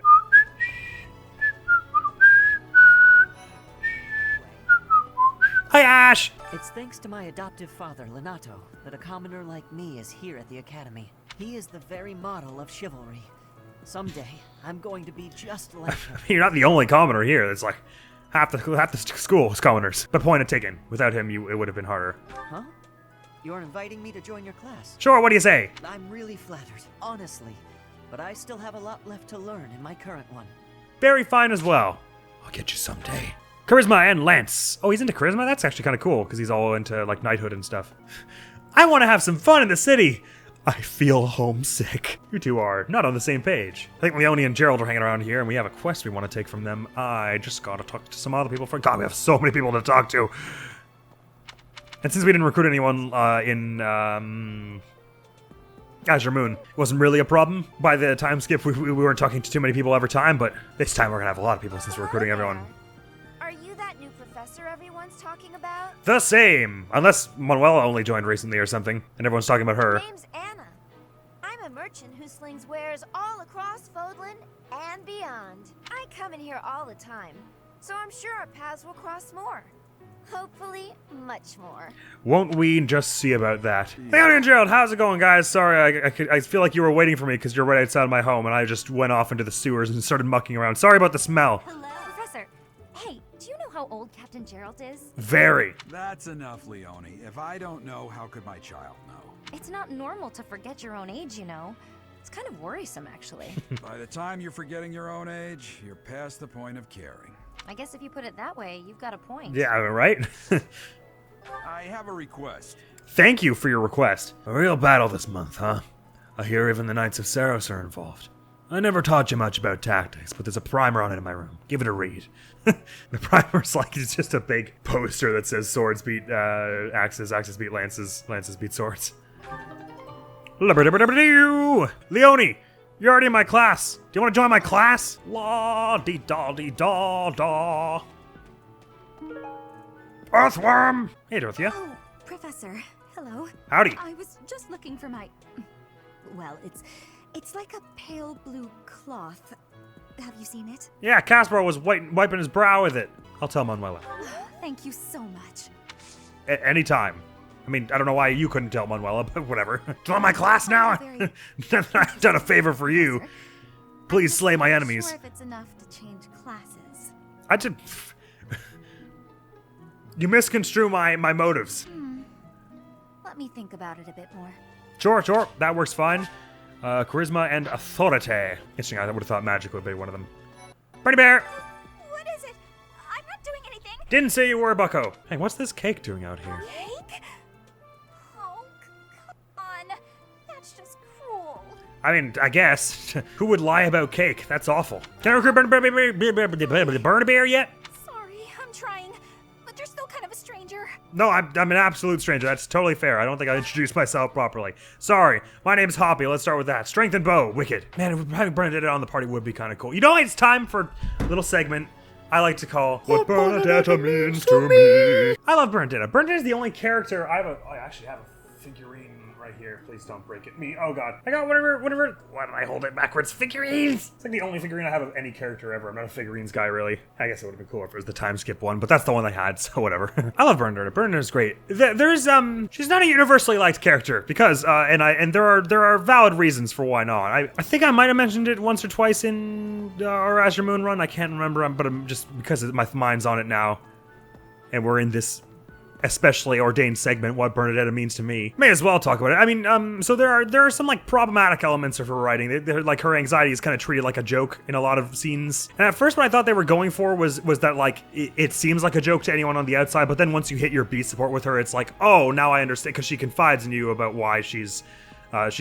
[SPEAKER 3] Hi, Ash!
[SPEAKER 9] It's thanks to my adoptive father, Lenato, that a commoner like me is here at the Academy. He is the very model of chivalry. Someday, I'm going to be just like him.
[SPEAKER 3] You're not the only commoner here. It's like half the school is commoners. But point taken. Without him, it would have been harder.
[SPEAKER 9] Huh? You're inviting me to join your class?
[SPEAKER 3] Sure, what do you say?
[SPEAKER 9] I'm really flattered, honestly. But I still have a lot left to learn in my current one.
[SPEAKER 3] Very fine as well. I'll get you someday. Charisma and Lance. Oh, he's into charisma? That's actually kind of cool, because he's all into, like, knighthood and stuff. I want to have some fun in the city. I feel homesick. You two are not on the same page. I think Leone and Gerald are hanging around here, and we have a quest we want to take from them. I just gotta talk to some other people for... God, we have so many people to talk to. And since we didn't recruit anyone in Azure Moon, it wasn't really a problem. By the time skip, we weren't talking to too many people every time, but this time we're gonna have a lot of people since we're recruiting everyone.
[SPEAKER 1] Are you that new professor everyone's talking about?
[SPEAKER 3] The same! Unless Manuela only joined recently or something, and everyone's talking about her.
[SPEAKER 1] Name's Anna. I'm a merchant who slings wares all across Fodlan and beyond. I come in here all the time, so I'm sure our paths will cross more. Hopefully, much more.
[SPEAKER 3] Won't we just see about that? Leone and Gerald, how's it going, guys? Sorry, I feel like you were waiting for me because you're right outside my home, and I just went off into the sewers and started mucking around. Sorry about the smell.
[SPEAKER 18] Hello? Professor, hey, do you know how old Captain Gerald is?
[SPEAKER 3] Very.
[SPEAKER 10] That's enough, Leone. If I don't know, how could my child know?
[SPEAKER 7] It's not normal to forget your own age, you know. It's kind of worrisome, actually.
[SPEAKER 10] By the time you're forgetting your own age, you're past the point of caring.
[SPEAKER 7] I guess if you put it that way, you've got a point.
[SPEAKER 3] Yeah, right?
[SPEAKER 10] I have a request.
[SPEAKER 3] Thank you for your request. A real battle this month, huh? I hear even the Knights of Saros are involved. I never taught you much about tactics, but there's a primer on it in my room. Give it a read. The primer's like, it's just a big poster that says swords beat axes, axes beat lances, lances beat swords. Leone! You're already in my class. Do you want to join my class? La-dee-da-dee-da-da. Earthworm! Hey, Dorothea.
[SPEAKER 18] Oh, Professor. Hello.
[SPEAKER 3] Howdy.
[SPEAKER 18] I was just looking for my... Well, it's like a pale blue cloth. Have you seen it?
[SPEAKER 3] Yeah, Caspar was wiping his brow with it. I'll tell Manuela.
[SPEAKER 18] Thank you so much.
[SPEAKER 3] Anytime. I mean, I don't know why you couldn't tell Manuela, but whatever. Join my class now? I've done a favor for you. Please slay my enemies.
[SPEAKER 18] I'm not sure if it's enough to change classes.
[SPEAKER 3] I did... You misconstrue my motives.
[SPEAKER 18] Let me think about it a bit more.
[SPEAKER 3] Sure, that works fine. Charisma and authority. Interesting, I would have thought magic would be one of them. Pretty Bear!
[SPEAKER 18] What is it? I'm not doing anything.
[SPEAKER 3] Didn't say you were, bucko. Hey, what's this cake doing out here?
[SPEAKER 18] Cake?
[SPEAKER 1] It's just cruel.
[SPEAKER 3] I mean, I guess. Who would lie about cake? That's awful. Can I recruit burn a bear yet?
[SPEAKER 1] Sorry, I'm trying, but you're still kind of a stranger.
[SPEAKER 3] No, I'm an absolute stranger. That's totally fair. I don't think I introduced myself properly. Sorry. My name's Hoppy. Let's start with that. Strength and bow. Wicked. Man, having Bernadette on the party would be kind of cool. You know, it's time for a little segment I like to call What Bernadette Means to Me. I love Bernadette. Bernadette is the only character I actually have a figurine right here. Please don't break it. Oh god. I got whatever. Why did I hold it backwards? Figurines! It's like the only figurine I have of any character ever. I'm not a figurines guy, really. I guess it would have been cooler if it was the time skip one, but that's the one I had, so whatever. I love Bernadette. Bernadette is great. She's not a universally liked character because, and there are valid reasons for why not. I think I might have mentioned it once or twice in our Azure Moon run. I can't remember, but I'm just because my mind's on it now, and we're in this especially ordained segment, what Bernadette means to me. May as well talk about it. I mean, so there are some like problematic elements of her writing. They're like her anxiety is kind of treated like a joke in a lot of scenes. And at first, what I thought they were going for was that like it seems like a joke to anyone on the outside, but then once you hit your beat support with her, it's like, oh, now I understand, because she confides in you about why she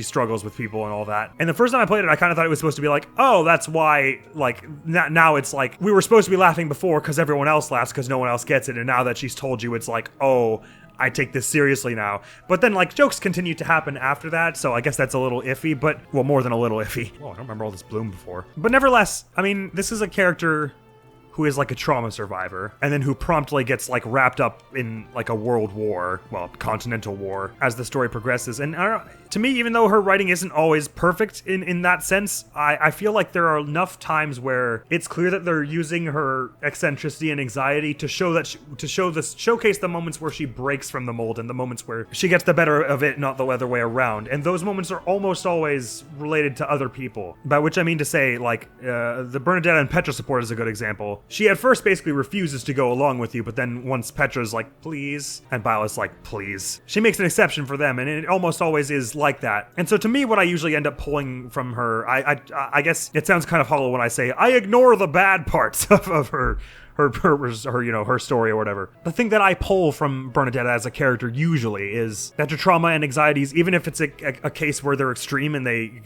[SPEAKER 3] struggles with people and all that. And the first time I played it, I kind of thought it was supposed to be like, oh, that's why, like, now it's like, we were supposed to be laughing before because everyone else laughs because no one else gets it, and now that she's told you, it's like, oh, I take this seriously now. But then, like, jokes continue to happen after that, so I guess that's a little iffy, but, well, more than a little iffy. Oh, I don't remember all this bloom before. But nevertheless, I mean, this is a character who is like a trauma survivor, and then who promptly gets like wrapped up in like a world war, well, continental war, as the story progresses. And to me, even though her writing isn't always perfect in that sense, I feel like there are enough times where it's clear that they're using her eccentricity and anxiety to showcase the moments where she breaks from the mold and the moments where she gets the better of it, not the other way around. And those moments are almost always related to other people. By which I mean to say, like, the Bernadette and Petra support is a good example. She at first basically refuses to go along with you, but then once Petra's like, please, and Bila's like, please, she makes an exception for them, and it almost always is like that. And so to me, what I usually end up pulling from her, I guess it sounds kind of hollow when I say I ignore the bad parts of her story or whatever. The thing that I pull from Bernadette as a character usually is that your trauma and anxieties, even if it's a case where they're extreme and they,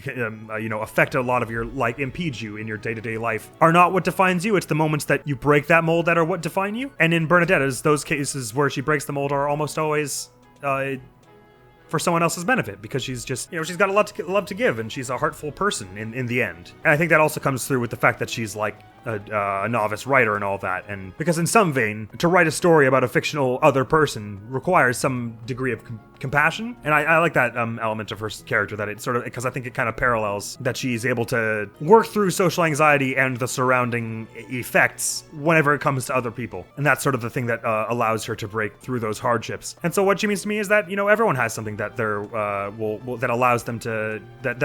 [SPEAKER 3] affect a lot of your, like, impede you in your day-to-day life, are not what defines you. It's the moments that you break that mold that are what define you. And in Bernadette's, those cases where she breaks the mold are almost always, for someone else's benefit, because she's just, she's got a lot to love to give, and she's a heartful person in the end. And I think that also comes through with the fact that she's like a novice writer and all that, and because in some vein, to write a story about a fictional other person requires some degree of compassion, and I like that element of her character, that it sort of, because I think it kind of parallels that she's able to work through social anxiety and the surrounding effects whenever it comes to other people, and that's sort of the thing that allows her to break through those hardships. And so what she means to me is that everyone has something that they're that allows them to that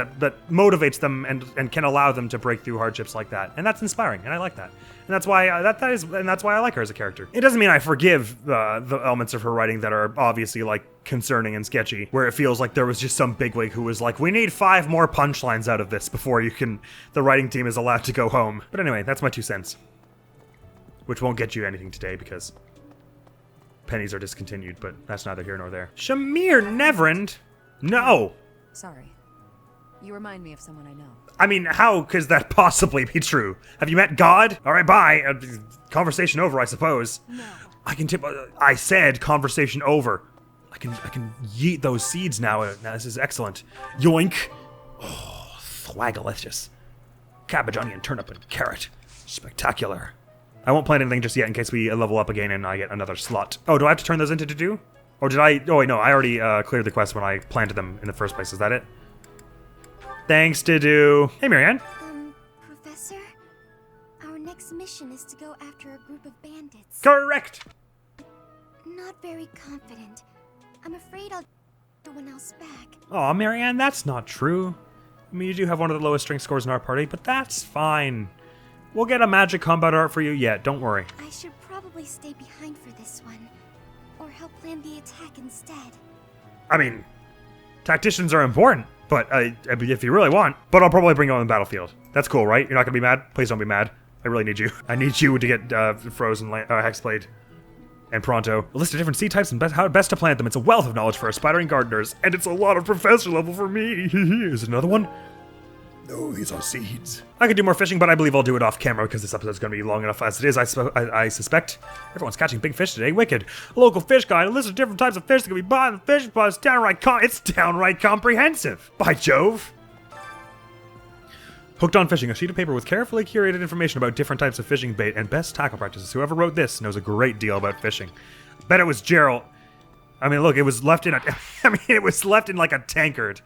[SPEAKER 3] motivates them and can allow them to break through hardships like that, and that's inspiring. And I like that, and that's why that's why I like her as a character. It doesn't mean I forgive the elements of her writing that are obviously like concerning and sketchy, where it feels like there was just some bigwig who was like, we need 5 more punchlines out of this before the writing team is allowed to go home. But anyway, that's my 2 cents, which won't get you anything today because pennies are discontinued, but that's neither here nor there. Shamir Neverend? No!
[SPEAKER 8] Sorry. You remind me of someone I know.
[SPEAKER 3] I mean, how could that possibly be true? Have you met God? All right, bye. Conversation over, I suppose. No. I said conversation over. I can yeet those seeds now. Now this is excellent. Yoink. Oh, thwagalicious. Cabbage, onion, turnip, and carrot. Spectacular. I won't plant anything just yet in case we level up again and I get another slot. Oh, do I have to turn those into to do? Or did I? Oh, wait, no. I already cleared the quest when I planted them in the first place. Is that it? Thanks, to do. Hey, Marianne.
[SPEAKER 1] Professor? Our next mission is to go after a group of bandits.
[SPEAKER 3] Correct!
[SPEAKER 1] Not very confident. I'm afraid I'll get someone else back.
[SPEAKER 3] Aw, Marianne, that's not true. I mean, you do have one of the lowest strength scores in our party, but that's fine. We'll get a magic combat art for you yet, don't worry.
[SPEAKER 1] I should probably stay behind for this one, or help plan the attack instead.
[SPEAKER 3] I mean, tacticians are important, but if you really want, but I'll probably bring you on the battlefield. That's cool, right? You're not gonna be mad? Please don't be mad. I really need you. I need you to get frozen hexblade and pronto. A list of different seed types and how best to plant them. It's a wealth of knowledge for aspiring gardeners, and it's a lot of professor level for me. Is it another one? No, these are seeds. I could do more fishing, but I believe I'll do it off camera because this episode's going to be long enough as it is, I suspect. Everyone's catching big fish today. Wicked. A local fish guide, a list of different types of fish that can be bought in the fish spot. It's downright comprehensive. By Jove. Hooked on Fishing, a sheet of paper with carefully curated information about different types of fishing bait and best tackle practices. Whoever wrote this knows a great deal about fishing. Bet it was Gerald. I mean, look, it was left in it was left in like a tankard.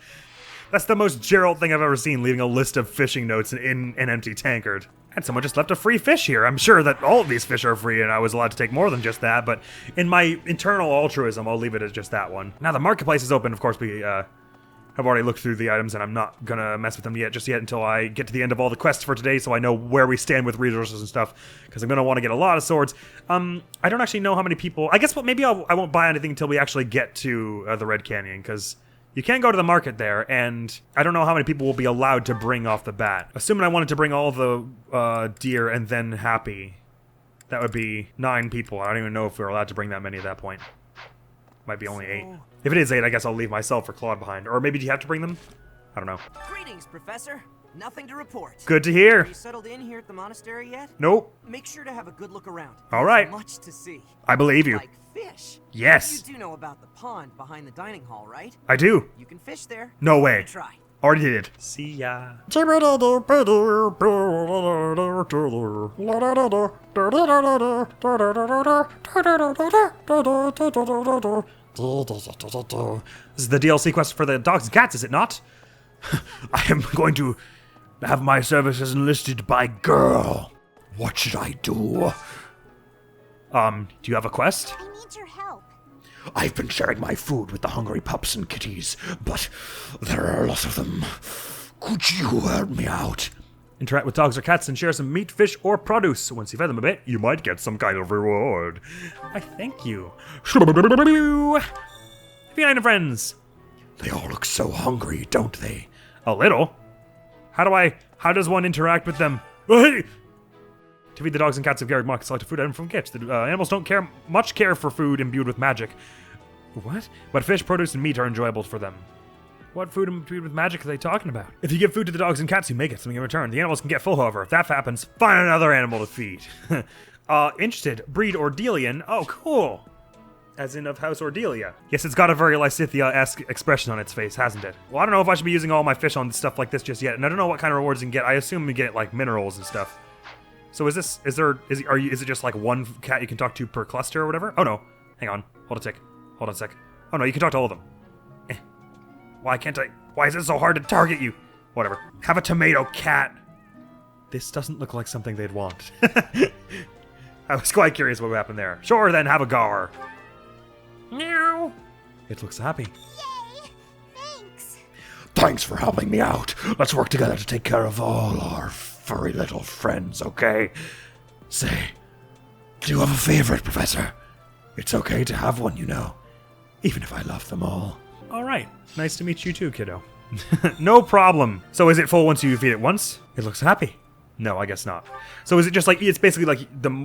[SPEAKER 3] That's the most Gerald thing I've ever seen, leaving a list of fishing notes in an empty tankard. And someone just left a free fish here. I'm sure that all of these fish are free and I was allowed to take more than just that, but in my internal altruism, I'll leave it as just that one. Now the marketplace is open. Of course, we have already looked through the items and I'm not gonna mess with them just yet until I get to the end of all the quests for today so I know where we stand with resources and stuff, because I'm gonna want to get a lot of swords. I don't actually know how many people... I guess maybe I won't buy anything until we actually get to the Red Canyon, because... you can go to the market there, and I don't know how many people will be allowed to bring off the bat. Assuming I wanted to bring all the deer and then Happy, that would be 9 people. I don't even know if we're allowed to bring that many at that point. Might be only 8. If it is 8, I guess I'll leave myself or Claude behind. Or maybe do you have to bring them? I don't know.
[SPEAKER 9] Greetings, Professor. Nothing to report.
[SPEAKER 3] Good to hear.
[SPEAKER 9] Are you settled in here at the monastery yet?
[SPEAKER 3] Nope.
[SPEAKER 9] Make sure to have a good look around.
[SPEAKER 3] All right.
[SPEAKER 9] There's much to see.
[SPEAKER 3] I believe you.
[SPEAKER 9] Like fish.
[SPEAKER 3] Yes.
[SPEAKER 9] You do know about the pond behind the dining hall, right?
[SPEAKER 3] I do.
[SPEAKER 9] You can fish there.
[SPEAKER 3] No way.
[SPEAKER 9] Try.
[SPEAKER 3] Already did. See ya. This is the DLC quest for the dogs and cats, is it not? I am going to have my services enlisted by girl. What should I do? Do you have a quest?
[SPEAKER 1] I need your help.
[SPEAKER 3] I've been sharing my food with the hungry pups and kitties, but there are a lot of them. Could you help me out? Interact with dogs or cats and share some meat, fish, or produce. Once you fed them a bit, you might get some kind of reward. I thank you. F9 friends. They all look so hungry, don't they? A little. How does one interact with them? To feed the dogs and cats of Garrick Mock, select a food item from gifts. The animals don't much care for food imbued with magic. What? But fish, produce, and meat are enjoyable for them. What food imbued with magic are they talking about? If you give food to the dogs and cats, you may get something in return. The animals can get full, however. If that happens, find another animal to feed. Interested. Breed Ordelian. Oh, cool. As in of House Ordelia. Yes, it's got a very Lysithia-esque expression on its face, hasn't it? Well, I don't know if I should be using all my fish on stuff like this just yet, and I don't know what kind of rewards you can get. I assume you get, like, minerals and stuff. So is it just like one cat you can talk to per cluster or whatever? Oh no. Hang on. Hold on a sec. Oh no, you can talk to all of them. Why can't I? Why is it so hard to target you? Whatever. Have a tomato cat. This doesn't look like something they'd want. I was quite curious what would happen there. Sure, then have a gar. Meow. It looks happy.
[SPEAKER 1] Yay! Thanks.
[SPEAKER 3] Thanks for helping me out. Let's work together to take care of all our furry little friends, okay? Say, do you have a favorite, Professor? It's okay to have one, you know. Even if I love them all. Alright. Nice to meet you too, kiddo. No problem. So is it full once you feed it once? It looks happy. No, I guess not. So is it just like, it's basically like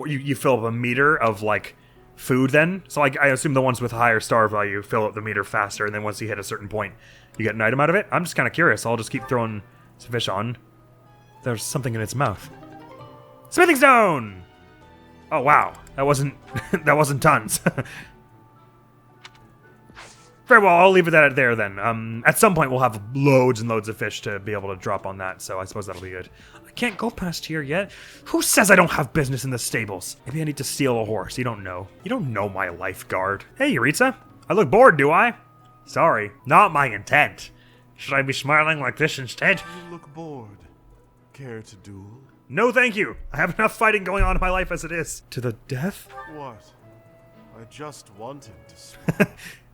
[SPEAKER 3] you fill up a meter of like food then? So I assume the ones with higher star value fill up the meter faster, and then once you hit a certain point, you get an item out of it? I'm just kind of curious. I'll just keep throwing some fish on. There's something in its mouth. Smithing stone! Oh wow, that wasn't tons. Very well, I'll leave it at there then. At some point we'll have loads and loads of fish to be able to drop on that, so I suppose that'll be good. I can't go past here yet. Who says I don't have business in the stables? Maybe I need to steal a horse. You don't know. You don't know my lifeguard. Hey, Yuritsa. I look bored, do I? Sorry, not my intent. Should I be smiling like this instead?
[SPEAKER 6] You look bored. Care to duel?
[SPEAKER 3] No, thank you. I have enough fighting going on in my life as it is. To the death?
[SPEAKER 6] What? I just wanted to swim.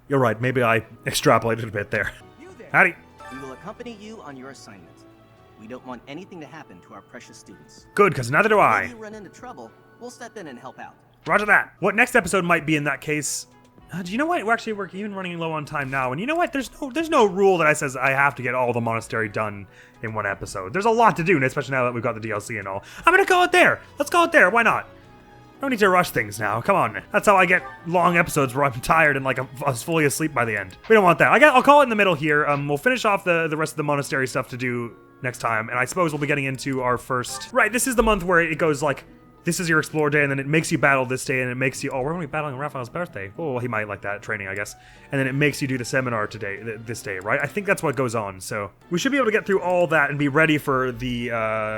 [SPEAKER 3] You're right, maybe I extrapolated a bit there. Howdy.
[SPEAKER 20] We will accompany you on your assignment. We don't want anything to happen to our precious students.
[SPEAKER 3] Good, because neither do I.
[SPEAKER 20] If you run into trouble, we'll step in and help out.
[SPEAKER 3] Roger that. What next episode might be in that case? Do you know what? We're even running low on time now, and you know what? There's no rule that says I have to get all the monastery done in one episode. There's a lot to do, especially now that we've got the DLC and all. I'm gonna call it there. Let's call it there. Why not? No need to rush things now. Come on. That's how I get long episodes where I'm tired and like I was fully asleep by the end. We don't want that. I'll call it in the middle here. We'll finish off the rest of the monastery stuff to do next time, and I suppose we'll be getting into our first... Right, this is the month where it goes like, this is your Explore Day, and then it makes you battle this day, and it makes you... Oh, we're only battling Raphael's birthday. Oh, well, he might like that training, I guess. And then it makes you do the seminar today, this day, right? I think that's what goes on, so... We should be able to get through all that and be ready for the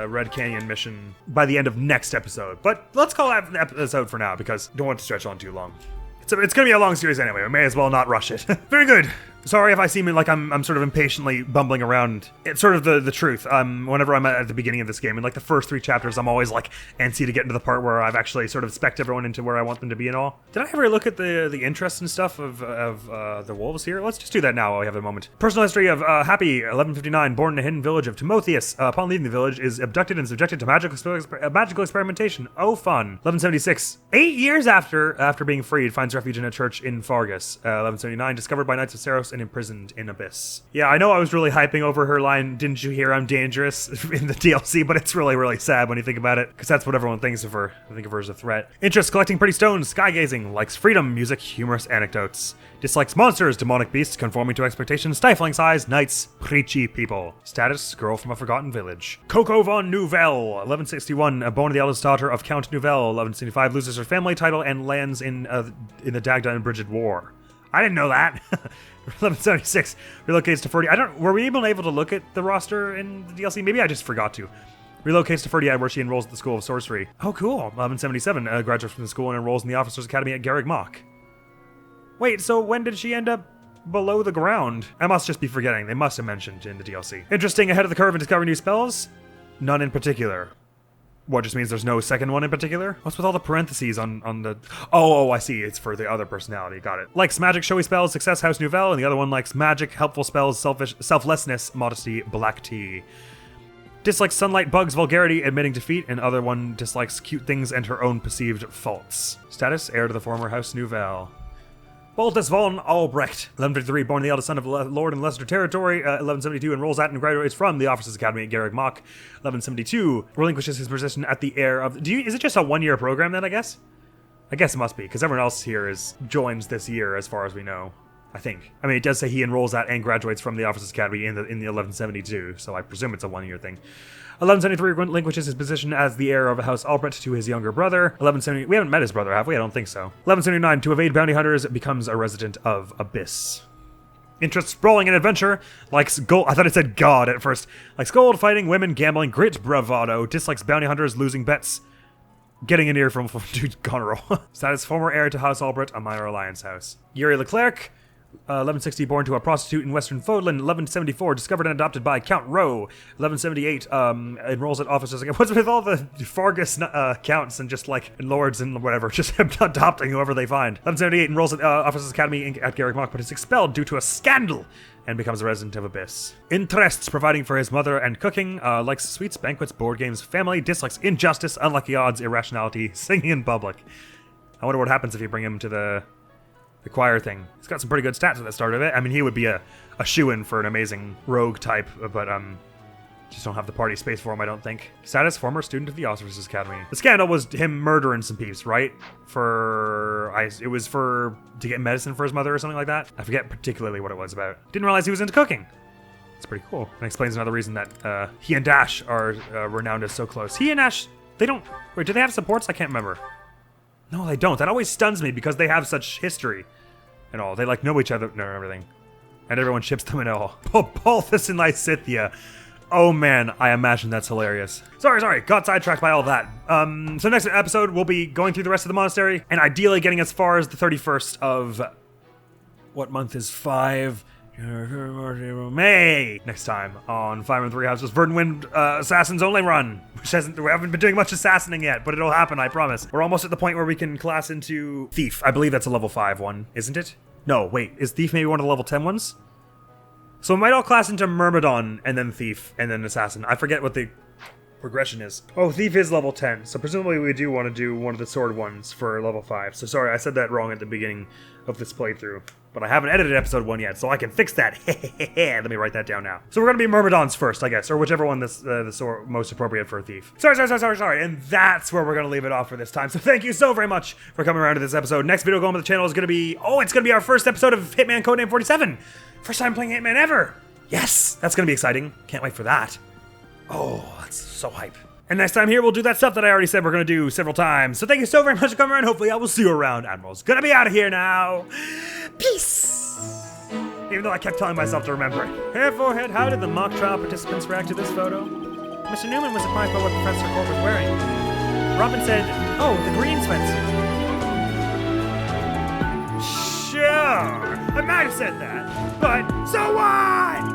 [SPEAKER 3] Red Canyon mission by the end of next episode. But let's call that an episode for now, because I don't want to stretch on too long. It's going to be a long series anyway. We may as well not rush it. Very good. Sorry if I seem like I'm sort of impatiently bumbling around. It's sort of the truth. Whenever I'm at the beginning of this game, in like the first 3 chapters, I'm always like antsy to get into the part where I've actually sort of spec'd everyone into where I want them to be and all. Did I ever look at the interests and stuff of the wolves here? Let's just do that now while we have a moment. Personal history of Happy, 1159, born in a hidden village of Timotheus. Upon leaving the village, is abducted and subjected to magical experimentation. Oh, fun. 1176, 8 years after being freed, finds refuge in a church in Fargus. 1179, discovered by Knights of Saros and imprisoned in Abyss. Yeah, I know I was really hyping over her line, didn't you hear I'm dangerous, in the DLC, but it's really, really sad when you think about it, because that's what everyone thinks of her. They think of her as a threat. Interest, collecting pretty stones, sky-gazing, likes freedom, music, humorous anecdotes. Dislikes monsters, demonic beasts, conforming to expectations, stifling size, knights, preachy people. Status, girl from a forgotten village. Coco von Nouvelle, 1161, born the eldest daughter of Count Nouvelle. 1165, loses her family title and lands in the Dagda and Bridget War. I didn't know that. 1176 relocates to Ferdi. Were we even able to look at the roster in the DLC? Maybe I just forgot to. Relocates to Ferdi, where she enrolls at the School of Sorcery. Oh, cool. 1177 graduates from the school and enrolls in the Officers Academy at Garreg Mach. Wait, so when did she end up below the ground? I must just be forgetting. They must have mentioned in the DLC. Interesting, ahead of the curve and discovering new spells? None in particular. What, just means there's no second one in particular? What's with all the parentheses on the... Oh, I see. It's for the other personality. Got it. Likes magic, showy spells, success, house nouvelle, and the other one likes magic, helpful spells, selflessness, modesty, black tea. Dislikes sunlight, bugs, vulgarity, admitting defeat, and other one dislikes cute things and her own perceived faults. Status, heir to the former house nouvelle. Baltus von Albrecht, 1153, born the eldest son of Lord in Leicester Territory. 1172, enrolls at and graduates from the Officers Academy at Garreg Mach. 1172, relinquishes his position at the heir of... Is it just a one-year program then, I guess? I guess it must be, because everyone else here joins this year, as far as we know. I think. I mean, it does say he enrolls at and graduates from the Officers Academy in the 1172, so I presume it's a one-year thing. 1173 relinquishes his position as the heir of House Albrecht to his younger brother. 1170, we haven't met his brother, have we? I don't think so. 1179, to evade bounty hunters, becomes a resident of Abyss. Interests, sprawling and adventure, likes gold. I thought it said God at first. Likes gold, fighting, women, gambling, grit, bravado, dislikes bounty hunters, losing bets, getting an ear from Dude Goneril. Status, former heir to House Albrecht, a minor alliance house. Yuri Leclerc, 1160, born to a prostitute in Western Fodland. 1174, discovered and adopted by Count Rowe. 1178, enrolls at officers. What's with all the Fargus counts and just like lords and whatever, just adopting whoever they find. 1178, enrolls at Officers Academy at Garreg Mach, but is expelled due to a scandal and becomes a resident of Abyss. Interests, providing for his mother and cooking. Likes sweets, banquets, board games, family. Dislikes injustice, unlucky odds, irrationality, singing in public. I wonder what happens if you bring him to the choir thing. He's got some pretty good stats at the start of it. I mean, he would be a shoo-in for an amazing rogue type, but just don't have the party space for him, I don't think. Status, former student of the Officers Academy. The scandal was him murdering some peeps, right? It was to get medicine for his mother or something like that. I forget particularly what it was about. Didn't realize he was into cooking. It's pretty cool. And explains another reason that he and Dash are renowned as so close. He and Dash, they don't... Wait, do they have supports? I can't remember. No, they don't. That always stuns me because they have such history and all. They like know each other and everything. And everyone ships them and all. Balthus and Lysithia. Oh man, I imagine that's hilarious. Sorry, got sidetracked by all that. So next episode, we'll be going through the rest of the monastery and ideally getting as far as the 31st of... What month is 5? May! Next time on 5 and 3 Houses, Verdant Wind Assassin's Only Run. Which we haven't been doing much assassinating yet, but it'll happen, I promise. We're almost at the point where we can class into Thief. I believe that's a level 5 one, isn't it? No, wait, is Thief maybe one of the level 10 ones? So we might all class into Myrmidon, and then Thief, and then Assassin. I forget what the progression is. Oh, Thief is level 10, so presumably we do want to do one of the sword ones for level 5. So sorry, I said that wrong at the beginning of this playthrough. But I haven't edited episode 1 yet, so I can fix that. Let me write that down now. So we're gonna be Myrmidons first, I guess, or whichever one the sword most appropriate for a thief. Sorry. And that's where we're gonna leave it off for this time. So thank you so very much for coming around to this episode. Next video going to the channel is gonna be, it's gonna be our first episode of Hitman Codename 47. First time playing Hitman ever. Yes, that's gonna be exciting. Can't wait for that. Oh, that's so hype. And next time here, we'll do that stuff that I already said we're going to do several times. So thank you so very much for coming around. Hopefully I will see you around. Admiral's going to be out of here now. Peace. Even though I kept telling myself to remember it. Hey, Forehead, how did the mock trial participants react to this photo? Mr. Newman was surprised by what Professor Court was wearing. Robin said, oh, the green sweatsuit. Sure, I might have said that, but so what?